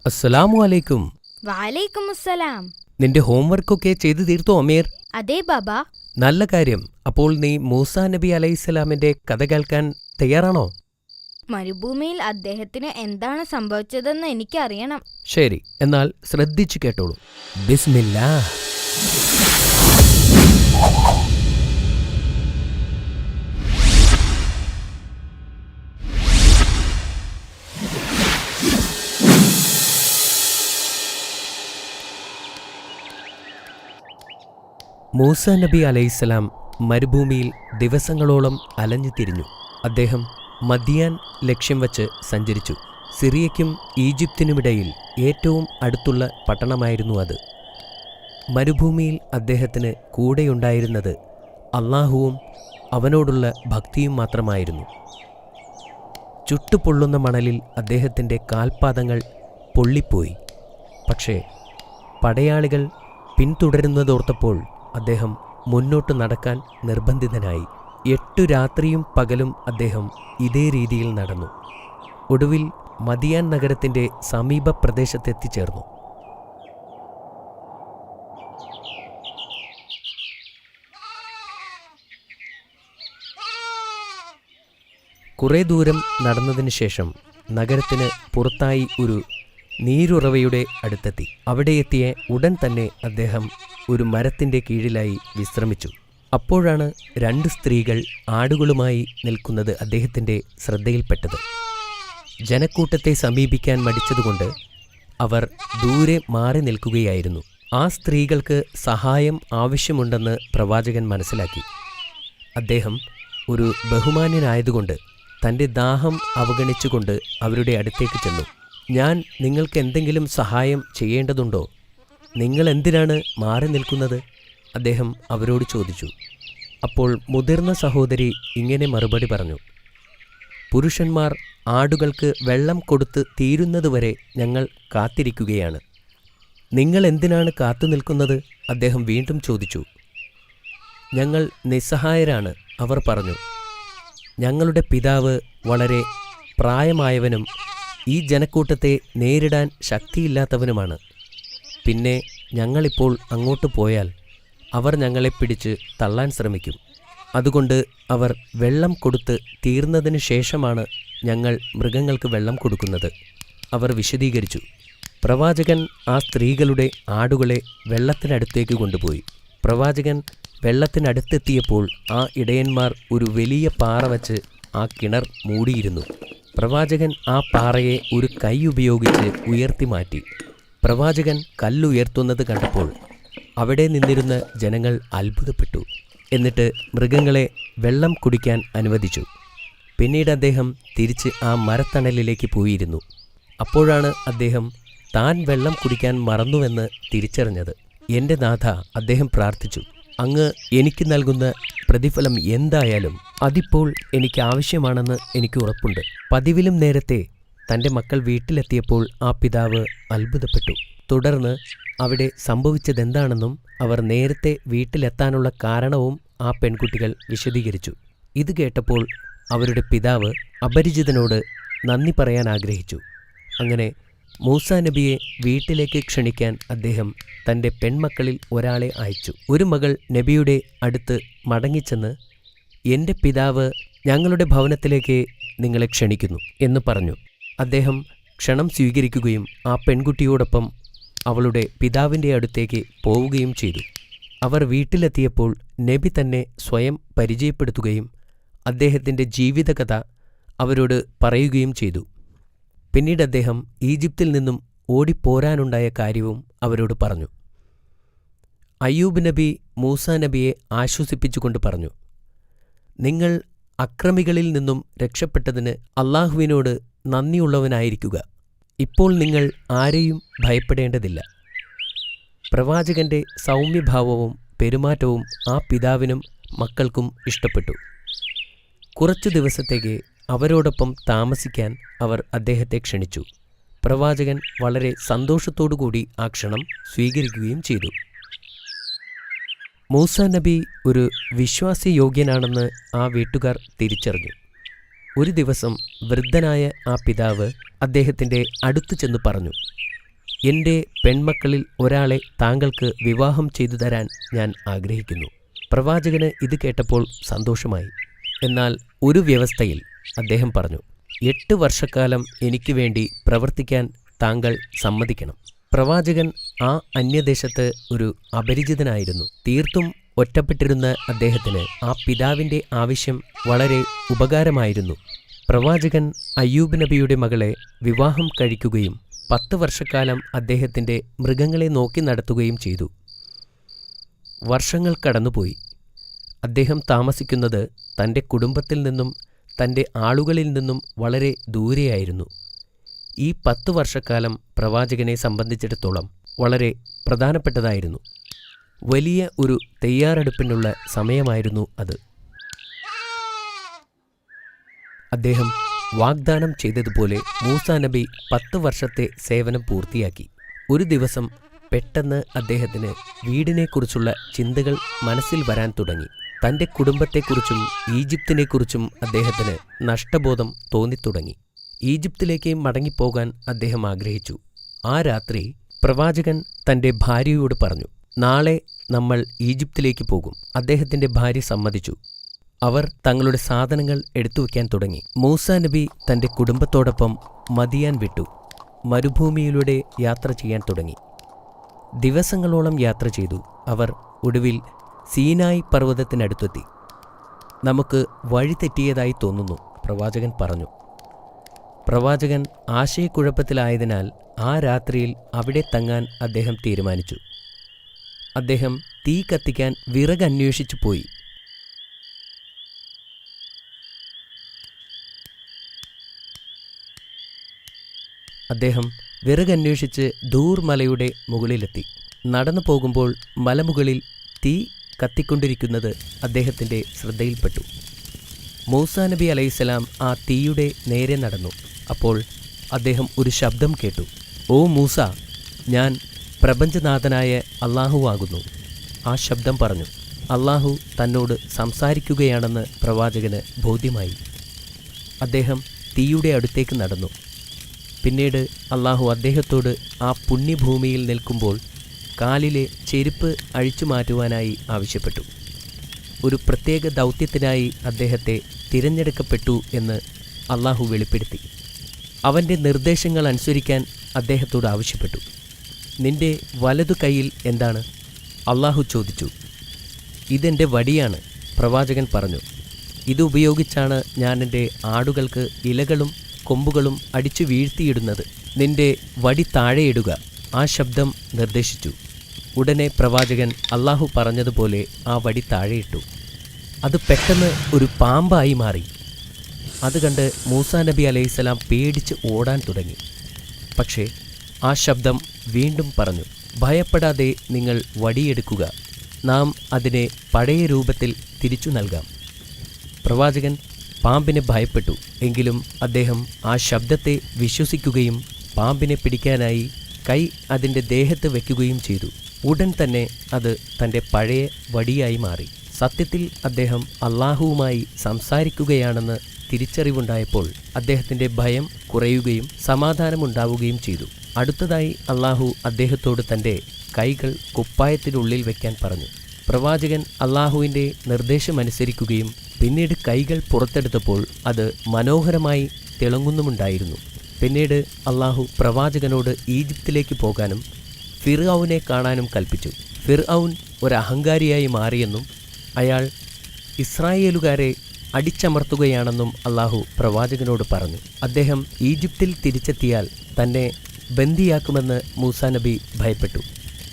അസ്സലാമു അലൈക്കും. വഅലൈക്കും അസ്സലാം. നിന്റെ ഹോംവർക്കൊക്കെ ചെയ്തു തീർത്തോ അമീർ? അതെ ബാബ. നല്ല കാര്യം. അപ്പോൾ നീ മൂസാ നബി അലൈഹിസ്സലാമിന്റെ കഥ കേൾക്കാൻ തയ്യാറാണോ? മരുഭൂമിയിൽ അദ്ദേഹത്തിന് എന്താണ് സംഭവിച്ചതെന്ന് എനിക്കറിയണം. ശരി, എന്നാൽ ശ്രദ്ധിച്ചു കേട്ടോളൂ. ബിസ്മില്ലാഹ്. മൂസാ നബി അലൈഹിസ്സലാം മരുഭൂമിയിൽ ദിവസങ്ങളോളം അലഞ്ഞു തിരിഞ്ഞു. അദ്ദേഹം മദിയാൻ ലക്ഷ്യം വച്ച് സഞ്ചരിച്ചു. സിറിയയ്ക്കും ഈജിപ്തിനുമിടയിൽ ഏറ്റവും അടുത്തുള്ള പട്ടണമായിരുന്നു അത്. മരുഭൂമിയിൽ അദ്ദേഹത്തിന് കൂടെയുണ്ടായിരുന്നത് അള്ളാഹുവും അവനോടുള്ള ഭക്തിയും മാത്രമായിരുന്നു. ചുട്ടുപൊള്ളുന്ന മണലിൽ അദ്ദേഹത്തിൻ്റെ കാൽപാദങ്ങൾ പൊള്ളിപ്പോയി. പക്ഷേ പടയാളികൾ പിന്തുടരുന്നതോർത്തപ്പോൾ അദ്ദേഹം മുന്നോട്ട് നടക്കാൻ നിർബന്ധിതനായി. 8 രാത്രിയും പകലും അദ്ദേഹം ഇതേ രീതിയിൽ നടന്നു. ഒടുവിൽ മദിയാൻ നഗരത്തിൻ്റെ സമീപ പ്രദേശത്തെത്തിച്ചേർന്നു. കുറേ ദൂരം നടന്നതിന് ശേഷം നഗരത്തിന് പുറത്തായി ഒരു നീരുറവയുടെ അടുത്തെത്തി. അവിടെ എത്തിയ ഉടൻ തന്നെ അദ്ദേഹം ഒരു മരത്തിൻ്റെ കീഴിലായി വിശ്രമിച്ചു. അപ്പോഴാണ് 2 സ്ത്രീകൾ ആടുകളുമായി നിൽക്കുന്നത് അദ്ദേഹത്തിൻ്റെ ശ്രദ്ധയിൽപ്പെട്ടത്. ജനക്കൂട്ടത്തെ സമീപിക്കാൻ മടിച്ചതുകൊണ്ട് അവർ ദൂരെ മാറി നിൽക്കുകയായിരുന്നു. ആ സ്ത്രീകൾക്ക് സഹായം ആവശ്യമുണ്ടെന്ന് പ്രവാചകൻ മനസ്സിലാക്കി. അദ്ദേഹം ഒരു ബഹുമാന്യനായതുകൊണ്ട് തൻ്റെ ദാഹം അവഗണിച്ചുകൊണ്ട് അവരുടെ അടുത്തേക്ക് ചെന്നു. ഞാൻ നിങ്ങൾക്ക് എന്തെങ്കിലും സഹായം ചെയ്യേണ്ടതുണ്ടോ? നിങ്ങൾ എന്തിനാണ് മാറി നിൽക്കുന്നത്? അദ്ദേഹം അവരോട് ചോദിച്ചു. അപ്പോൾ മുതിർന്ന സഹോദരി ഇങ്ങനെ മറുപടി പറഞ്ഞു. പുരുഷന്മാർ ആടുകൾക്ക് വെള്ളം കൊടുത്ത് തീരുന്നതുവരെ ഞങ്ങൾ കാത്തിരിക്കുകയാണ്. നിങ്ങൾ എന്തിനാണ് കാത്തു നിൽക്കുന്നത്? അദ്ദേഹം വീണ്ടും ചോദിച്ചു. ഞങ്ങൾ നിസ്സഹായരാണ്, അവർ പറഞ്ഞു. ഞങ്ങളുടെ പിതാവ് വളരെ പ്രായമായവനും ഈ ജനക്കൂട്ടത്തെ നേരിടാൻ ശക്തിയില്ലാത്തവനുമാണ്. പിന്നെ ഞങ്ങളിപ്പോൾ അങ്ങോട്ട് പോയാൽ അവർ ഞങ്ങളെ പിടിച്ച് തള്ളാൻ ശ്രമിക്കും. അതുകൊണ്ട് അവർ വെള്ളം കൊടുത്ത് തീർന്നതിന് ശേഷമാണ് ഞങ്ങൾ മൃഗങ്ങൾക്ക് വെള്ളം കൊടുക്കുന്നത്, അവർ വിശദീകരിച്ചു. പ്രവാചകൻ ആ സ്ത്രീകളുടെ ആടുകളെ വെള്ളത്തിനടുത്തേക്ക് കൊണ്ടുപോയി. പ്രവാചകൻ വെള്ളത്തിനടുത്തെത്തിയപ്പോൾ ആ ഇടയന്മാർ ഒരു വലിയ പാറ വച്ച് ആ കിണർ മൂടിയിരുന്നു. പ്രവാചകൻ ആ പാറയെ ഒരു കൈ ഉപയോഗിച്ച് ഉയർത്തി മാറ്റി. പ്രവാചകൻ കല്ലുയർത്തുന്നത് കണ്ടപ്പോൾ അവിടെ നിന്നിരുന്ന ജനങ്ങൾ അത്ഭുതപ്പെട്ടു. എന്നിട്ട് മൃഗങ്ങളെ വെള്ളം കുടിക്കാൻ അനുവദിച്ചു. പിന്നീട് അദ്ദേഹം തിരിച്ച് ആ മരത്തണലിലേക്ക് പോയിരുന്നു. അപ്പോഴാണ് അദ്ദേഹം താൻ വെള്ളം കുടിക്കാൻ മറന്നുവെന്ന് തിരിച്ചറിഞ്ഞത്. എൻ്റെ നാഥ, അദ്ദേഹം പ്രാർത്ഥിച്ചു, അങ്ങ് എനിക്ക് നൽകുന്ന പ്രതിഫലം എന്തായാലും അതിപ്പോൾ എനിക്ക് ആവശ്യമാണെന്ന് എനിക്ക് ഉറപ്പുണ്ട്. പതിവിലും നേരത്തെ തൻ്റെ മക്കൾ വീട്ടിലെത്തിയപ്പോൾ ആ പിതാവ് അത്ഭുതപ്പെട്ടു. തുടർന്ന് അവിടെ സംഭവിച്ചതെന്താണെന്നും അവർ നേരത്തെ വീട്ടിലെത്താനുള്ള കാരണവും ആ പെൺകുട്ടികൾ വിശദീകരിച്ചു. ഇത് കേട്ടപ്പോൾ അവരുടെ പിതാവ് അപരിചിതനോട് നന്ദി പറയാൻ ആഗ്രഹിച്ചു. അങ്ങനെ മൂസാ നബിയെ വീട്ടിലേക്ക് ക്ഷണിക്കാൻ അദ്ദേഹം തൻ്റെ പെൺമക്കളിൽ ഒരാളെ അയച്ചു. ഒരു മകൾ നബിയുടെ അടുത്ത് മടങ്ങിച്ചെന്ന്, എൻ്റെ പിതാവ് ഞങ്ങളുടെ ഭവനത്തിലേക്ക് നിങ്ങളെ ക്ഷണിക്കുന്നു എന്ന് പറഞ്ഞു. അദ്ദേഹം ക്ഷണം സ്വീകരിക്കുകയും ആ പെൺകുട്ടിയോടൊപ്പം അവളുടെ പിതാവിൻ്റെ അടുത്തേക്ക് പോവുകയും ചെയ്തു. അവർ വീട്ടിലെത്തിയപ്പോൾ നബി തന്നെ സ്വയം പരിചയപ്പെടുത്തുകയും അദ്ദേഹത്തിൻ്റെ ജീവിതകഥ അവരോട് പറയുകയും ചെയ്തു. പിന്നീട് അദ്ദേഹം ഈജിപ്തിൽ നിന്നും ഓടിപ്പോരാനുണ്ടായ കാര്യവും അവരോട് പറഞ്ഞു. അയ്യൂബ് നബി മൂസാ നബിയെ ആശ്വസിപ്പിച്ചുകൊണ്ട് പറഞ്ഞു, നിങ്ങൾ അക്രമികളിൽ നിന്നും രക്ഷപ്പെട്ടതിന് അള്ളാഹുവിനോട് നന്ദിയുള്ളവനായിരിക്കുക. ഇപ്പോൾ നിങ്ങൾ ആരെയും ഭയപ്പെടേണ്ടതില്ല. പ്രവാചകന്റെ സൗമ്യഭാവവും പെരുമാറ്റവും ആ പിതാവിനും മക്കൾക്കും ഇഷ്ടപ്പെട്ടു. കുറച്ചു ദിവസത്തേക്ക് അവരോടൊപ്പം താമസിക്കാൻ അവർ അദ്ദേഹത്തെ ക്ഷണിച്ചു. പ്രവാചകൻ വളരെ സന്തോഷത്തോടുകൂടി ആ ക്ഷണം സ്വീകരിക്കുകയും ചെയ്തു. മൂസാ നബി ഒരു വിശ്വാസയോഗ്യനാണെന്ന് ആ വീട്ടുകാർ തിരിച്ചറിഞ്ഞു. ഒരു ദിവസം വൃദ്ധനായ ആ പിതാവ് അദ്ദേഹത്തിൻ്റെ അടുത്തു ചെന്ന് പറഞ്ഞു, എൻ്റെ പെൺമക്കളിൽ ഒരാളെ താങ്കൾക്ക് വിവാഹം ചെയ്തു തരാൻ ഞാൻ ആഗ്രഹിക്കുന്നു. പ്രവാചകന് ഇത് കേട്ടപ്പോൾ സന്തോഷമായി. എന്നാൽ ഒരു വ്യവസ്ഥയിൽ അദ്ദേഹം പറഞ്ഞു, 8 വർഷക്കാലം എനിക്ക് വേണ്ടി പ്രവർത്തിക്കാൻ താങ്കൾ സമ്മതിക്കണം. പ്രവാചകൻ ആ അന്യദേശത്ത് ഒരു അപരിചിതനായിരുന്നു. തീർത്തും ഒറ്റപ്പെട്ടിരുന്ന അദ്ദേഹത്തിന് ആ പിതാവിൻ്റെ ആവശ്യം വളരെ ഉപകാരമായിരുന്നു. പ്രവാചകൻ അയ്യൂബ് നബിയുടെ മകളെ വിവാഹം കഴിക്കുകയും 10 വർഷക്കാലം അദ്ദേഹത്തിൻ്റെ മൃഗങ്ങളെ നോക്കി നടത്തുകയും ചെയ്തു. വർഷങ്ങൾ കടന്നുപോയി. അദ്ദേഹം താമസിക്കുന്നത് തൻ്റെ കുടുംബത്തിൽ നിന്നും തൻ്റെ ആളുകളിൽ നിന്നും വളരെ ദൂരെയായിരുന്നു. ഈ 10 വർഷക്കാലം പ്രവാചകനെ സംബന്ധിച്ചിടത്തോളം വളരെ പ്രധാനപ്പെട്ടതായിരുന്നു. വലിയ ഒരു തയ്യാറെടുപ്പിനുള്ള സമയമായിരുന്നു അത്. അദ്ദേഹം വാഗ്ദാനം ചെയ്തതുപോലെ മൂസാ നബി 10 വർഷത്തെ സേവനം പൂർത്തിയാക്കി. ഒരു ദിവസം പെട്ടെന്ന് അദ്ദേഹത്തിന് വീടിനെക്കുറിച്ചുള്ള ചിന്തകൾ മനസ്സിൽ വരാൻ തുടങ്ങി. തൻ്റെ കുടുംബത്തെക്കുറിച്ചും ഈജിപ്തിനെക്കുറിച്ചും അദ്ദേഹത്തിന് നഷ്ടബോധം തോന്നിത്തുടങ്ങി. ഈജിപ്തിലേക്ക് മടങ്ങിപ്പോകാൻ അദ്ദേഹം ആഗ്രഹിച്ചു. ആ രാത്രി പ്രവാചകൻ തൻ്റെ ഭാര്യയോട് പറഞ്ഞു, നാളെ നമ്മൾ ഈജിപ്തിലേക്ക് പോകും. അദ്ദേഹത്തിൻ്റെ ഭാര്യ സമ്മതിച്ചു. അവർ തങ്ങളുടെ സാധനങ്ങൾ എടുത്തു വയ്ക്കാൻ തുടങ്ങി. മൂസാ നബി തൻ്റെ കുടുംബത്തോടൊപ്പം മദിയാൻ വിട്ടു മരുഭൂമിയിലൂടെ യാത്ര ചെയ്യാൻ തുടങ്ങി. ദിവസങ്ങളോളം യാത്ര ചെയ്തു. അവർ ഒടുവിൽ സീനായി പർവ്വതത്തിനടുത്തെത്തി. നമുക്ക് വഴി തെറ്റിയതായി തോന്നുന്നു, പ്രവാചകൻ പറഞ്ഞു. പ്രവാചകൻ ആശയക്കുഴപ്പത്തിലായതിനാൽ ആ രാത്രിയിൽ അവിടെ തങ്ങാൻ അദ്ദേഹം തീരുമാനിച്ചു. അദ്ദേഹം തീ കത്തിക്കാൻ വിറകന്വേഷിച്ചു പോയി. അദ്ദേഹം വിറകന്വേഷിച്ച് ദൂർ മലയുടെ മുകളിലെത്തി. നടന്നു പോകുമ്പോൾ മലമുകളിൽ തീ കത്തിക്കൊണ്ടിരിക്കുന്നത് അദ്ദേഹത്തിൻ്റെ ശ്രദ്ധയിൽപ്പെട്ടു. മൂസാ നബി അലൈഹിസ്സലാം ആ തീയുടെ നേരെ നടന്നു. അപ്പോൾ അദ്ദേഹം ഒരു ശബ്ദം കേട്ടു. ഓ മൂസ, ഞാൻ പ്രപഞ്ചനാഥനായ അള്ളാഹു ആകുന്നു. ആ ശബ്ദം പറഞ്ഞു. അള്ളാഹു തന്നോട് സംസാരിക്കുകയാണെന്ന് പ്രവാചകന് ബോധ്യമായി. അദ്ദേഹം തീയുടെ അടുത്തേക്ക് നടന്നു. പിന്നീട് അള്ളാഹു അദ്ദേഹത്തോട് ആ പുണ്യഭൂമിയിൽ നിൽക്കുമ്പോൾ കാലിലെ ചെരുപ്പ് അഴിച്ചു മാറ്റുവാനായി ആവശ്യപ്പെട്ടു. ഒരു പ്രത്യേക ദൗത്യത്തിനായി അദ്ദേഹത്തെ തിരഞ്ഞെടുക്കപ്പെട്ടു എന്ന് അള്ളാഹു വെളിപ്പെടുത്തി. അവൻ്റെ നിർദ്ദേശങ്ങൾ അനുസരിക്കാൻ അദ്ദേഹത്തോട് ആവശ്യപ്പെട്ടു. നിന്റെ വലതു കൈയിൽ എന്താണ്? അള്ളാഹു ചോദിച്ചു. ഇതെൻ്റെ വടിയാണ്, പ്രവാചകൻ പറഞ്ഞു. ഇതുപയോഗിച്ചാണ് ഞാൻ എൻ്റെ ആടുകൾക്ക് ഇലകളും കൊമ്പുകളും അടിച്ചു വീഴ്ത്തിയിടുന്നത്. നിന്റെ വടി താഴെയിടുക, ആ ശബ്ദം നിർദ്ദേശിച്ചു. ഉടനെ പ്രവാചകൻ അള്ളാഹു പറഞ്ഞതുപോലെ ആ വടി താഴെയിട്ടു. അത് പെട്ടെന്ന് ഒരു പാമ്പായി മാറി. അത് കണ്ട് മൂസാ നബി അലൈഹിസ്സലാം പേടിച്ച് ഓടാൻ തുടങ്ങി. പക്ഷേ ആ ശബ്ദം വീണ്ടും പറഞ്ഞു, ഭയപ്പെടാതെ നിങ്ങൾ വടിയെടുക്കുക, നാം അതിനെ പഴയ രൂപത്തിൽ തിരിച്ചു നൽകാം. പ്രവാചകൻ പാമ്പിനെ ഭയപ്പെട്ടു. എങ്കിലും അദ്ദേഹം ആ ശബ്ദത്തെ വിശ്വസിക്കുകയും പാമ്പിനെ പിടിക്കാനായി കൈ അതിൻ്റെ ദേഹത്ത് വയ്ക്കുകയും ചെയ്തു. ഉടൻ തന്നെ അത് തൻ്റെ പഴയ വടിയായി മാറി. സത്യത്തിൽ അദ്ദേഹം അള്ളാഹുവുമായി സംസാരിക്കുകയാണെന്ന് തിരിച്ചറിവുണ്ടായപ്പോൾ അദ്ദേഹത്തിൻ്റെ ഭയം കുറയുകയും സമാധാനമുണ്ടാവുകയും ചെയ്തു. അടുത്തതായി അള്ളാഹു അദ്ദേഹത്തോട് തൻ്റെ കൈകൾ കുപ്പായത്തിനുള്ളിൽ വയ്ക്കാൻ പറഞ്ഞു. പ്രവാചകൻ അള്ളാഹുവിൻ്റെ നിർദ്ദേശമനുസരിക്കുകയും പിന്നീട് കൈകൾ പുറത്തെടുത്തപ്പോൾ അത് മനോഹരമായി തിളങ്ങുന്നുമുണ്ടായിരുന്നു. പിന്നീട് അള്ളാഹു പ്രവാചകനോട് ഈജിപ്തിലേക്ക് പോകാനും ഫിർഔനെ കാണാനും കൽപ്പിച്ചു. ഫിർഔൻ ഒരു അഹങ്കാരിയായി മാറിയെന്നും അയാൾ ഇസ്രായേലുകാരെ അടിച്ചമർത്തുകയാണെന്നും അള്ളാഹു പ്രവാചകനോട് പറഞ്ഞു. അദ്ദേഹം ഈജിപ്തിൽ തിരിച്ചെത്തിയാൽ തന്നെ ബന്ദിയാക്കുമെന്ന് മൂസാ നബി ഭയപ്പെട്ടു.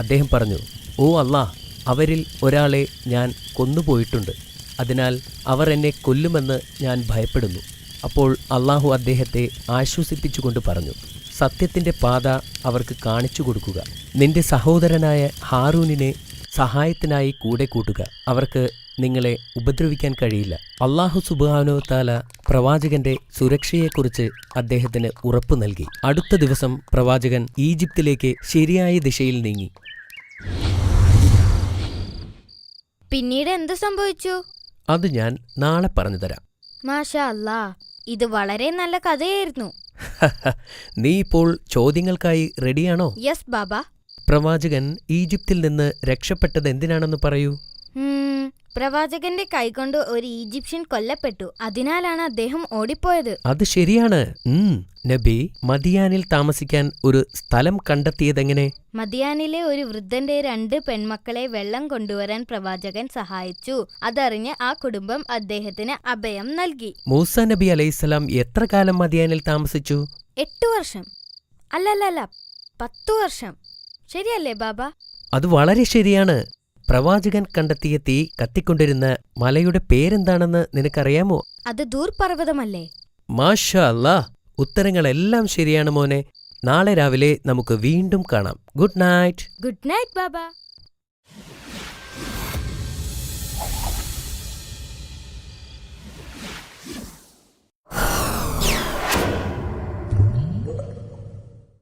അദ്ദേഹം പറഞ്ഞു, ഓ അല്ലാഹ്, അവരിൽ ഒരാളെ ഞാൻ കൊന്നുപോയിട്ടുണ്ട്. അതിനാൽ അവർ എന്നെ കൊല്ലുമെന്ന് ഞാൻ ഭയപ്പെടുന്നു. അപ്പോൾ അള്ളാഹു അദ്ദേഹത്തെ ആശ്വസിപ്പിച്ചുകൊണ്ട് പറഞ്ഞു, സത്യത്തിൻ്റെ പാത അവർക്ക് കാണിച്ചു കൊടുക്കുക. നിന്റെ സഹോദരനായ ഹാറൂനിനെ സഹായത്തിനായി കൂടെ കൂട്ടുക. അവർക്ക് നിങ്ങളെ ഉപദ്രവിക്കാൻ കഴിയില്ല. അള്ളാഹു സുബ്ഹാനഹു വ തആല പ്രവാചകന്റെ സുരക്ഷയെക്കുറിച്ച് അദ്ദേഹത്തിന് ഉറപ്പു നൽകി. അടുത്ത ദിവസം പ്രവാചകൻ ഈജിപ്തിലേക്ക് ശരിയായ ദിശയിൽ നീങ്ങി. പിന്നീട് എന്ത് സംഭവിച്ചു? അത് ഞാൻ നാളെ പറഞ്ഞു തരാം. മാഷാ അല്ലാ. ഇത് വളരെ നല്ല കഥയായിരുന്നു. നീ ഇപ്പോൾ ചോദ്യങ്ങൾക്കായി റെഡിയാണോ? യെസ് ബാബ. പ്രവാചകൻ ഈജിപ്തിൽ നിന്ന് രക്ഷപ്പെട്ടത് എന്തിനാണെന്ന് പറയൂ. പ്രവാചകന്റെ കൈകൊണ്ട് ഒരു ഈജിപ്ഷ്യൻ കൊല്ലപ്പെട്ടു. അതിനാലാണ് അദ്ദേഹം ഓടിപ്പോയത്. അത് ശരിയാണ്. നബി മദിയാനിൽ താമസിക്കാൻ ഒരു സ്ഥലം കണ്ടെത്തിയതെങ്ങനെ? മദിയാനിലെ ഒരു വൃദ്ധന്റെ 2 പെൺമക്കളെ വെള്ളം കൊണ്ടുവരാൻ പ്രവാചകൻ സഹായിച്ചു. അതറിഞ്ഞ് ആ കുടുംബം അദ്ദേഹത്തിന് അഭയം നൽകി. മൂസാ നബി അലൈഹിസ്സലാം എത്ര കാലം മദിയാനിൽ താമസിച്ചു? 8 വർഷം. അല്ലല്ല 10 വർഷം. ശരിയല്ലേ ബാബ? അത് വളരെ ശരിയാണ്. പ്രവാചകൻ കണ്ടെത്തിയ തീ കത്തിക്കൊണ്ടിരുന്ന മലയുടെ പേരെന്താണെന്ന് നിനക്കറിയാമോ? അത് ദൂർ പർവ്വതമല്ലേ? മാഷാ അല്ലാ, ഉത്തരങ്ങളെല്ലാം ശരിയാണ് മോനെ. നാളെ രാവിലെ നമുക്ക് വീണ്ടും കാണാം. Good night. ഗുഡ് നൈറ്റ് ബാബ.